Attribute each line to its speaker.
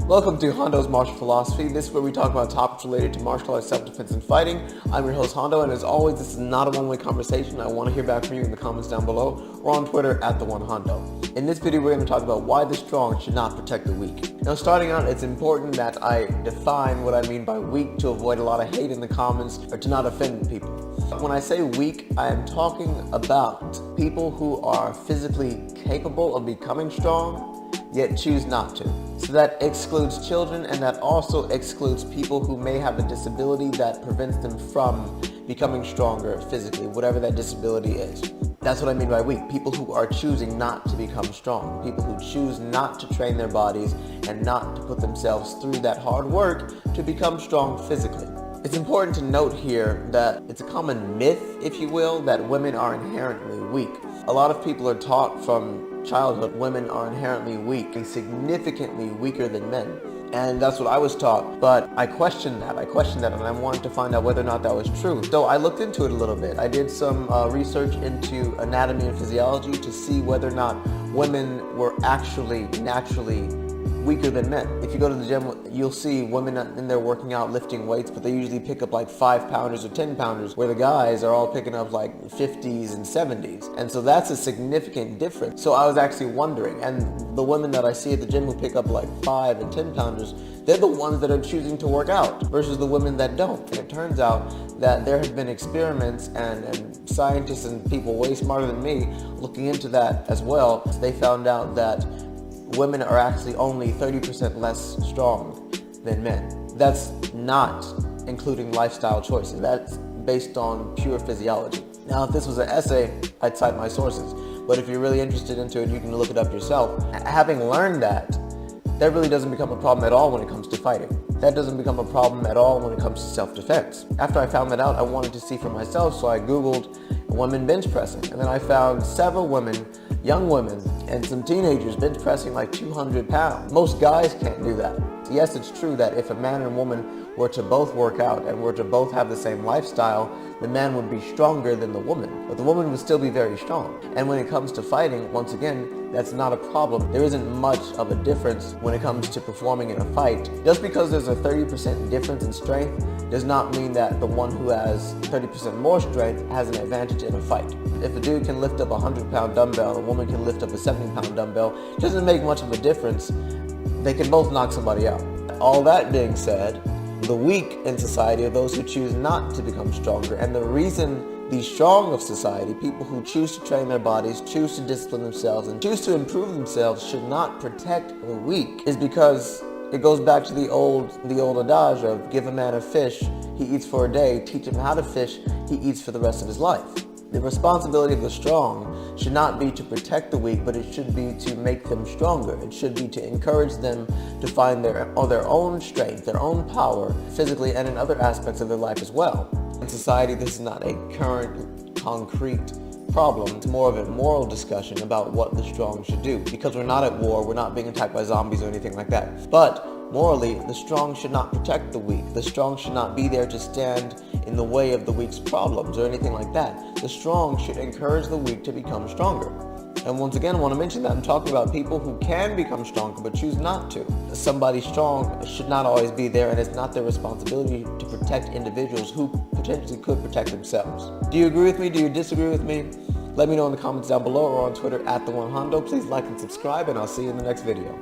Speaker 1: Welcome to Hondo's Martial Philosophy. This is where we talk about topics related to martial arts, self-defense, and fighting. I'm your host, Hondo, and as always, this is not a one-way conversation. I want to hear back from you in the comments down below or on Twitter at @TheOneHondo. In this video, we're going to talk about why the strong should not protect the weak. Now, starting out, it's important that I define what I mean by weak to avoid a lot of hate in the comments or to not offend people. When I say weak, I am talking about people who are physically capable of becoming strong, yet choose not to. So that excludes children, and that also excludes people who may have a disability that prevents them from becoming stronger physically, whatever that disability is. That's what I mean by weak. People who are choosing not to become strong. People who choose not to train their bodies and not to put themselves through that hard work to become strong physically. It's important to note here that it's a common myth, if you will, that women are inherently weak. A lot of people are taught from childhood women are inherently weak and significantly weaker than men. And that's what I was taught, but I questioned that, and I wanted to find out whether or not that was true. So I looked into it a little bit. I did some research into anatomy and physiology to see whether or not women were actually naturally weaker than men. If you go to the gym, you'll see women in there working out, lifting weights, but they usually pick up like 5-pounders or 10-pounders, where the guys are all picking up like 50s and 70s. And so that's a significant difference. So I was actually wondering, and the women that I see at the gym who pick up like 5 and 10-pounders, they're the ones that are choosing to work out versus the women that don't. And it turns out that there have been experiments and scientists and people way smarter than me looking into that as well. They found out that women are actually only 30% less strong than men. That's not including lifestyle choices. That's based on pure physiology. Now, if this was an essay, I'd cite my sources. But if you're really interested into it, you can look it up yourself. Having learned that really doesn't become a problem at all when it comes to fighting. That doesn't become a problem at all when it comes to self-defense. After I found that out, I wanted to see for myself, so I Googled women bench pressing. And then I found several women, young women, and some teenagers bench pressing like 200 pounds. Most guys can't do that. Yes, it's true that if a man and woman were to both work out and were to both have the same lifestyle, the man would be stronger than the woman, but the woman would still be very strong. And when it comes to fighting, once again, that's not a problem. There isn't much of a difference when it comes to performing in a fight. Just because there's a 30% difference in strength does not mean that the one who has 30% more strength has an advantage in a fight. If a dude can lift up a 100-pound dumbbell, a woman can lift up a 70-pound dumbbell, it doesn't make much of a difference. They can both knock somebody out. All that being said, the weak in society are those who choose not to become stronger. And the reason the strong of society, people who choose to train their bodies, choose to discipline themselves, and choose to improve themselves should not protect the weak is because it goes back to the old adage of give a man a fish, he eats for a day, teach him how to fish, he eats for the rest of his life. The responsibility of the strong should not be to protect the weak, but it should be to make them stronger. It should be to encourage them to find their own strength, their own power, physically and in other aspects of their life as well. In society, this is not a current, concrete problem. It's more of a moral discussion about what the strong should do. Because we're not at war, we're not being attacked by zombies or anything like that. But morally, the strong should not protect the weak. The strong should not be there to stand in the way of the weak's problems or anything like that. The strong should encourage the weak to become stronger. And once again, I want to mention that I'm talking about people who can become stronger but choose not to. Somebody strong should not always be there, and it's not their responsibility to protect individuals who potentially could protect themselves. Do you agree with me? Do you disagree with me? Let me know in the comments down below or on Twitter @TheOneHondo. Please like and subscribe, and I'll see you in the next video.